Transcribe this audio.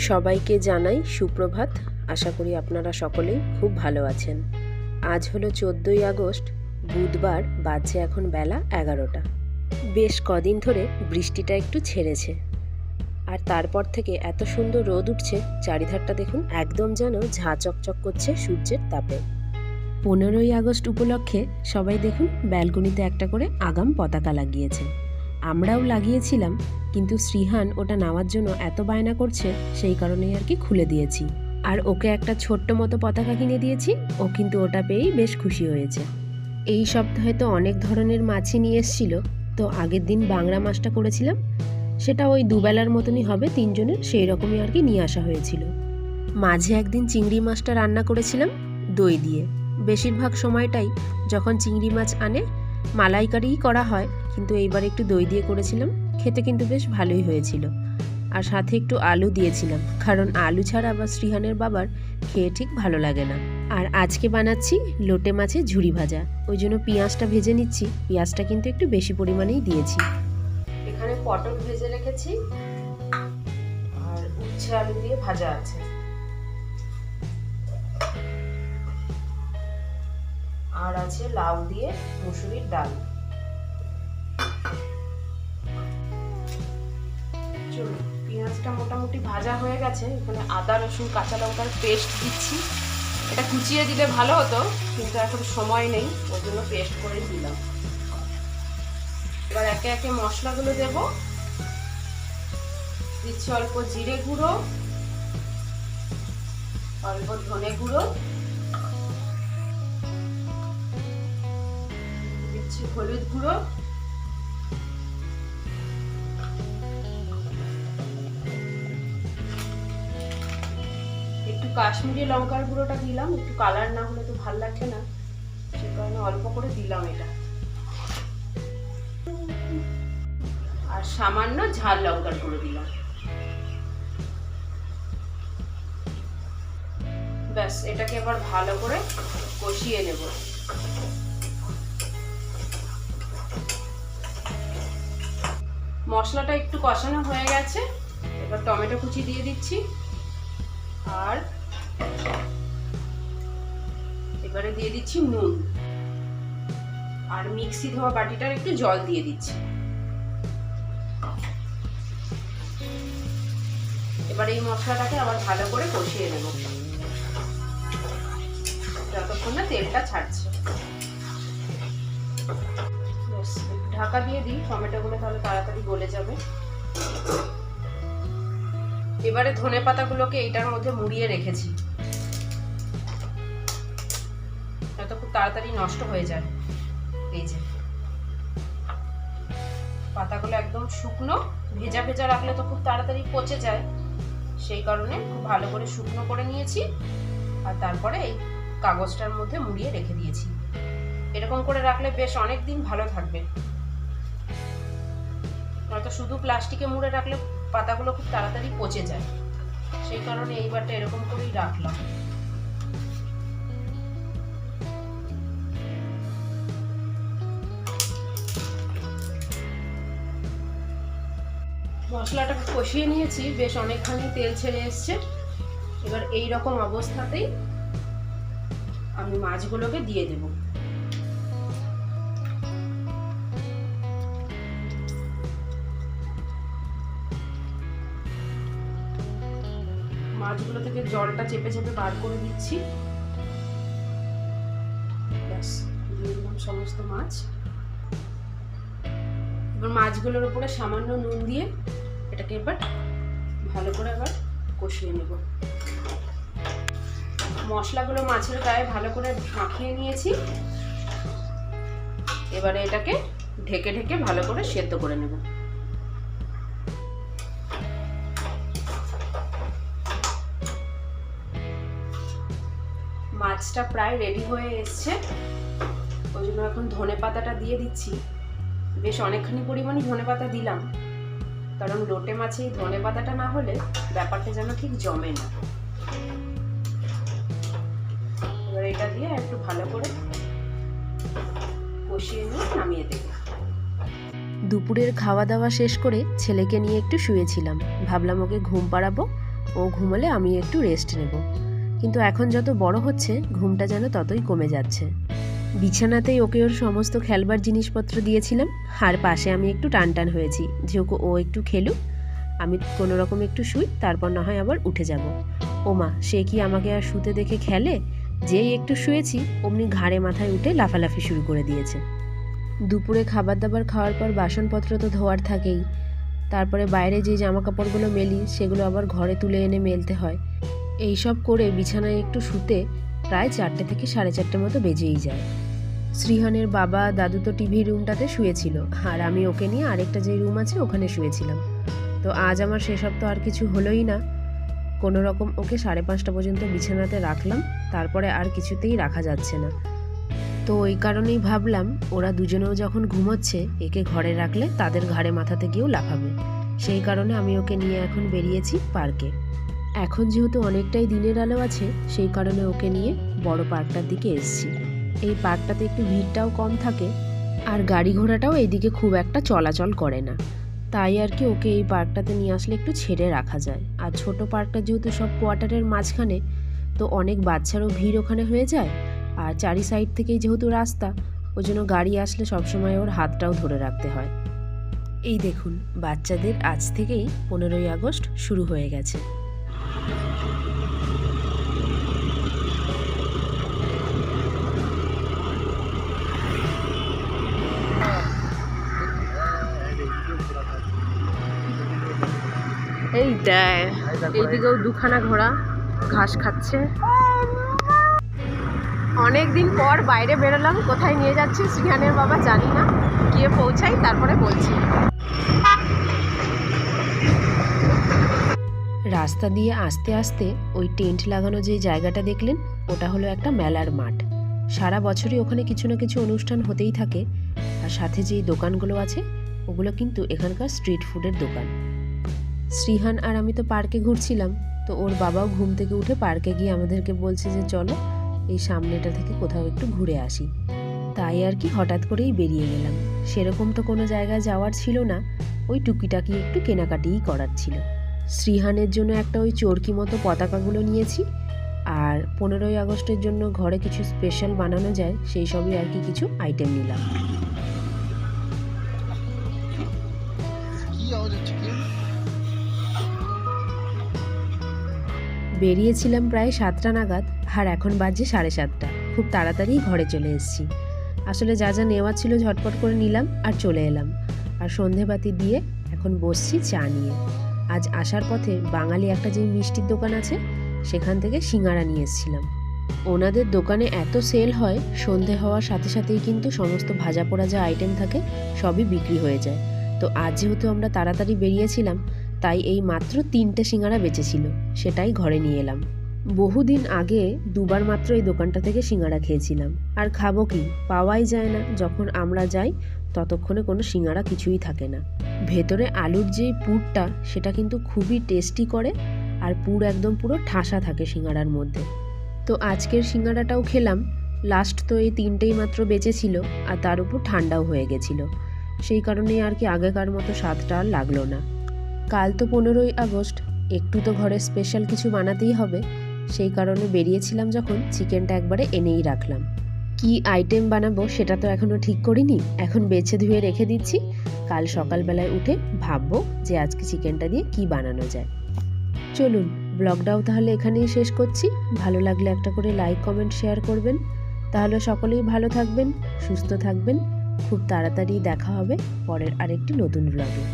সবাইকে জানাই সুপ্রভাত। আশা করি আপনারা সকলেই খুব ভালো আছেন। আজ হলো 14ই আগস্ট, বুধবার। বাজছে এখন বেলা 11টা। বেশ কদিন ধরে বৃষ্টিটা একটু ছেড়েছে, আর তারপর থেকে এত সুন্দর রোদ উঠছে। চারিধারটা দেখুন, একদম যেন ঝাঁ চকচক করছে সূর্যের তাপে। 15ই আগস্ট উপলক্ষে সবাই দেখুন ব্যালকনিতে একটা করে আগাম পতাকা লাগিয়েছে। আমরাও লাগিয়েছিলাম, কিন্তু শ্রীহান ওটা নেওয়ার জন্য এত বায়না করছে, সেই কারণেই আর কি খুলে দিয়েছি। আর ওকে একটা ছোট্ট মতো পতাকা কিনে দিয়েছি, ও কিন্তু ওটা পেয়েই বেশ খুশি হয়েছে। এই সপ্তাহে তো অনেক ধরনের মাছই নিয়ে এসেছিল, তো আগের দিন বাংলা মাছটা করেছিলাম, সেটা ওই দুবেলার মতনই হবে তিনজনের, সেই রকমই আর কি নিয়ে আসা হয়েছিল। মাঝে একদিন চিংড়ি মাছটা রান্না করেছিলাম দই দিয়ে। বেশিরভাগ সময়টাই যখন চিংড়ি মাছ আনে মালাইকারিই করা হয়, কিন্তু এইবার একটু দই দিয়ে করেছিলাম। খেতে কিন্তু বেশ ভালোই হয়েছিল। আর সাথে একটু আলু দিয়েছিলাম, কারণ আলু ছাড়া আবার শ্রীহানের বাবার খেয়ে ঠিক ভালো লাগে না। আর আজকে বানাচ্ছি লোটে মাছের ঝুরি ভাজা, ওই জন্য পেঁয়াজটা ভেজে নিচ্ছি। পেঁয়াজটা কিন্তু একটু বেশি পরিমাণেই দিয়েছি। এখানে পটল ভেজে রেখেছি, আর উচ্ছে আলু দিয়ে ভাজা আছে। আর আছে লাউ দিয়ে মুসুরির ডাল। চলুন, পেঁয়াজটা মোটামুটি ভাজা হয়ে গেছে। এখানে আদা রসুন কাঁচা লঙ্কার পেস্ট দিচ্ছি। এটা কুচিয়ে দিলে ভালো হতো, কিন্তু এখন সময় নেই, ওই জন্য পেস্ট করে দিলাম। এবার একে একে মশলাগুলো দেব। দিচ্ছি অল্প জিরে গুঁড়ো, অল্প ধনে গুঁড়ো, দিচ্ছি হলুদ গুঁড়ো, একটু কাশ্মীরি লঙ্কার গুঁড়োটা দিলাম। একটু কালার না হলে তো ভালো লাগবে না, সে কারণে অল্প করে দিলাম এটা। আর সামান্য ঝাল লঙ্কার গুঁড়ো দিলাম। ব্যাস, এটাকে এবার ভালো করে কষিয়ে নেব। মশলাটা একটু কষানো হয়ে গেছে, এবার টমেটো কুচি দিয়ে দিচ্ছি। আর এবারে দিয়ে দিচ্ছি নুন, আর মিক্সি ধোয়া বাটিটার একটু জল দিয়ে দিচ্ছি। এবার এই মশলাটাকে আবার ভালো করে কষিয়ে নেব যতক্ষণ না তেলটা ছাড়ছে। ঢাকা দিয়ে দিই, টমেটোগুলো তাহলে তাড়াতাড়ি গলে যাবে। এবারে ধনে পাতাগুলোকে এইটার মধ্যে মুড়িয়ে রেখেছি, যাতে খুব তাড়াতাড়ি নষ্ট হয়ে যায়। এই যে পাতাগুলো একদম শুকনো, ভেজা ভেজা রাখলে তো খুব তাড়াতাড়ি পচে যায়, সেই কারণে খুব ভালো করে শুকনো করে নিয়েছি। আর তারপরে এই কাগজটার মধ্যে মুড়িয়ে রেখে দিয়েছি। এরকম করে রাখলে বেশ অনেক দিন ভালো থাকবে, নয়তো শুধু প্লাস্টিকে মুড়ে রাখলে পাতাগুলো খুব তাড়াতাড়ি পচে যায়, সেই কারণে এইবারটা এরকম করেই রাখলাম। মশলাটাকে কষিয়ে নিয়েছি, বেশ অনেকখানি তেল ছেড়ে এসছে। এবার এই রকম অবস্থাতেই আমি মাছগুলোকে দিয়ে দেব। মাছগুলো থেকে জলটা চেপে চেপে বার করে দিচ্ছি। ব্যাস, দিয়ে দিলাম সমস্ত মাছ। এবার মাছগুলোর উপরে সামান্য নুন দিয়ে এটাকে এবার ভালো করে আবার কষিয়ে নেব। মশলাগুলো মাছের গায়ে ভালো করে মাখিয়ে নিয়েছি। এবারে এটাকে ঢেকে ঢেকে ভালো করে সেদ্ধ করে নেব। মাছটা প্রায় রেডি হয়ে এসছে, ওই জন্য এখন ধনে পাতাটা দিয়ে দিচ্ছি। বেশ অনেকখানি পরিমাণই ধনে পাতা দিলাম, কারণ লোটে মাছে এই ধনে পাতাটা না হলে ব্যাপারটা যেন ঠিক জমে না। এবার এটা দিয়ে একটু ভালো করে কষিয়ে নিয়ে নামিয়ে দেব। দুপুরের খাওয়া দাওয়া শেষ করে ছেলেকে নিয়ে একটু শুয়েছিলাম, ভাবলাম ওকে ঘুম পাড়াবো। ও ঘুমোলে আমি একটু রেস্ট নেব। কিন্তু এখন যত বড় হচ্ছে ঘুমটা যেন ততই কমে যাচ্ছে। বিছানাতেই ওকে ওর সমস্ত খেলবার জিনিসপত্র দিয়েছিলাম, আর পাশে আমি একটু টান হয়েছি যে ও একটু খেলুক, আমি কোনো রকম একটু শুই, তারপর না হয় আবার উঠে যাব। ওমা, সে কি আমাকে আর শুতে দেখে খেলে? যেই একটু শুয়েছি অমনি ঘাড়ে মাথায় উঠে লাফালাফি শুরু করে দিয়েছে। দুপুরে খাবার দাবার খাওয়ার পর বাসনপত্র তো ধোয়ার থাকেই, তারপরে বাইরে যে জামা কাপড়গুলো মেলি সেগুলো আবার ঘরে তুলে এনে মেলতে হয়। এইসব করে বিছানায় একটু শুতে প্রায় 4টে থেকে 4:30 মতো বেজেই যায়। শ্রীহানের বাবা দাদু তো টিভি রুমটাতে শুয়েছিল, আর আমি ওকে নিয়ে আরেকটা যে রুম আছে ওখানে শুয়েছিলাম। তো আজ আমার সেসব তো আর কিছু হলোই না। কোনো রকম ওকে 5:30 পর্যন্ত বিছানাতে রাখলাম, তারপরে আর কিছুতেই রাখা যাচ্ছে না। তো ওই কারণেই ভাবলাম ওরা দুজনেও যখন ঘুমোচ্ছে একে ঘরে রাখলে তাদের ঘাড়ে মাথাতে গিয়েও লাফাবে। সেই কারণে আমি ওকে নিয়ে এখন বেরিয়েছি পার্কে। এখন যেহেতু অনেকটাই দিনের আলো আছে সেই কারণে ওকে নিয়ে বড় পার্কটার দিকে এসেছি। এই পার্কটাতে একটু ভিড়টাও কম থাকে, আর গাড়ি ঘোড়াটাও এইদিকে খুব একটা চলাচল করে না, তাই আর কি ওকে এই পার্কটাতে নিয়ে আসলে একটু ছেড়ে রাখা যায়। আর ছোট পার্কটা যেহেতু সব কোয়ার্টারের মাঝখানে, তো অনেক বাচ্চারও ভিড় ওখানে হয়ে যায়, আর চারি সাইড থেকেই যেহেতু রাস্তা, ওই জন্য গাড়ি আসলে সবসময় ওর হাতটাও ধরে রাখতে হয়। এই দেখুন, বাচ্চাদের আজ থেকেই 15ই আগস্ট শুরু হয়ে গেছে। এই দেখ, এইদিকেও দুখানা ঘোড়া ঘাস খাচ্ছে। অনেকদিন পর বাইরে বেরোলাম, কোথায় নিয়ে যাচ্ছি শ্রীহানের বাবা জানি না, গিয়ে পৌঁছাই তারপরে বলছি। রাস্তা দিয়ে আস্তে আস্তে ওই টেন্ট লাগানো যে জায়গাটা দেখলেন ওটা হলো একটা মেলার মাঠ। সারা বছরই ওখানে কিছু না কিছু অনুষ্ঠান হতেই থাকে, আর সাথে যেই দোকানগুলো আছে ওগুলো কিন্তু এখানকার স্ট্রিট ফুডের দোকান। শ্রীহান আর আমি তো পার্কে ঘুরছিলাম, তো ওর বাবাও ঘুম থেকে উঠে পার্কে গিয়ে আমাদেরকে বলছে যে চলো এই সামনেটা থেকে কোথাও একটু ঘুরে আসি। তাই আর কি হঠাৎ করেই বেরিয়ে গেলাম। সেরকম তো কোনো জায়গায় যাওয়ার ছিল না, ওই টুকিটাকি একটু কেনাকাটিই করার ছিল। শ্রীহানের জন্য একটা ওই চরকি মতো পতাকাগুলো নিয়েছি, আর 15ই আগস্টের জন্য ঘরে কিছু স্পেশাল বানানো যায় সেই সবই আর কি কিছু আইটেম নিলাম। বেরিয়েছিলাম প্রায় 7টা নাগাদ, আর এখন বাজে 7:30। খুব তাড়াতাড়ি ঘরে চলে এসেছি। আসলে যা যা নেওয়া ছিল ঝটপট করে নিলাম আর চলে এলাম, আর সন্ধেবাতি দিয়ে এখন বসছি চা নিয়ে। আজ আসার পথে বাঙালি একটা যে মিষ্টির দোকান আছে সেখান থেকে সিঙ্গারা নিয়ে এসেছিলাম। ওনাদের দোকানে এত সেল হয়, সন্ধে হওয়ার সাথে সাথেই কিন্তু সমস্ত ভাজা পোড়া যা আইটেম থাকে সবই বিক্রি হয়ে যায়। তো আজ যেহেতু আমরা তাড়াতাড়ি বেরিয়েছিলাম তাই এই মাত্র 3টে সিঙ্গারা বেঁচেছিল, সেটাই ঘরে নিয়ে এলাম। বহুদিন আগে দুবার মাত্র এই দোকানটা থেকে সিঙ্গারা খেয়েছিলাম, আর খাবো কি, পাওয়াই যায় না। যখন আমরা যাই ততক্ষণে কোনো সিঙ্গারা কিছুই থাকে না। ভেতরে আলুর যেই পুরটা সেটা কিন্তু খুবই টেস্টি করে, আর পুর একদম পুরো ঠাসা থাকে সিঙ্গারার মধ্যে। তো আজকের সিঙ্গারাটাও খেলাম। লাস্ট তো এই 3টেই মাত্র বেঁচেছিল, আর তার উপর ঠান্ডাও হয়ে গেছিল, সেই কারণেই আর কি আগেকার মতো স্বাদটা আর লাগলো না। কাল তো 15ই আগস্ট, একটু তো ঘরে স্পেশাল কিছু বানাতেই হবে, সেই কারণে বেরিয়েছিলাম যখন চিকেনটা একবারে এনেই রাখলাম। কি আইটেম বানাবো সেটা তো এখনও ঠিক করিনি, এখন বেছে ধুয়ে রেখে দিচ্ছি। কাল সকালবেলায় উঠে ভাববো যে আজকে চিকেনটা দিয়ে কি বানানো যায়। চলুন, ব্লগটাও তাহলে এখানেই শেষ করছি। ভালো লাগলে একটা করে লাইক কমেন্ট শেয়ার করবেন। তাহলে সকলেই ভালো থাকবেন, সুস্থ থাকবেন। খুব তাড়াতাড়ি দেখা হবে পরের আরেকটি নতুন ব্লগে।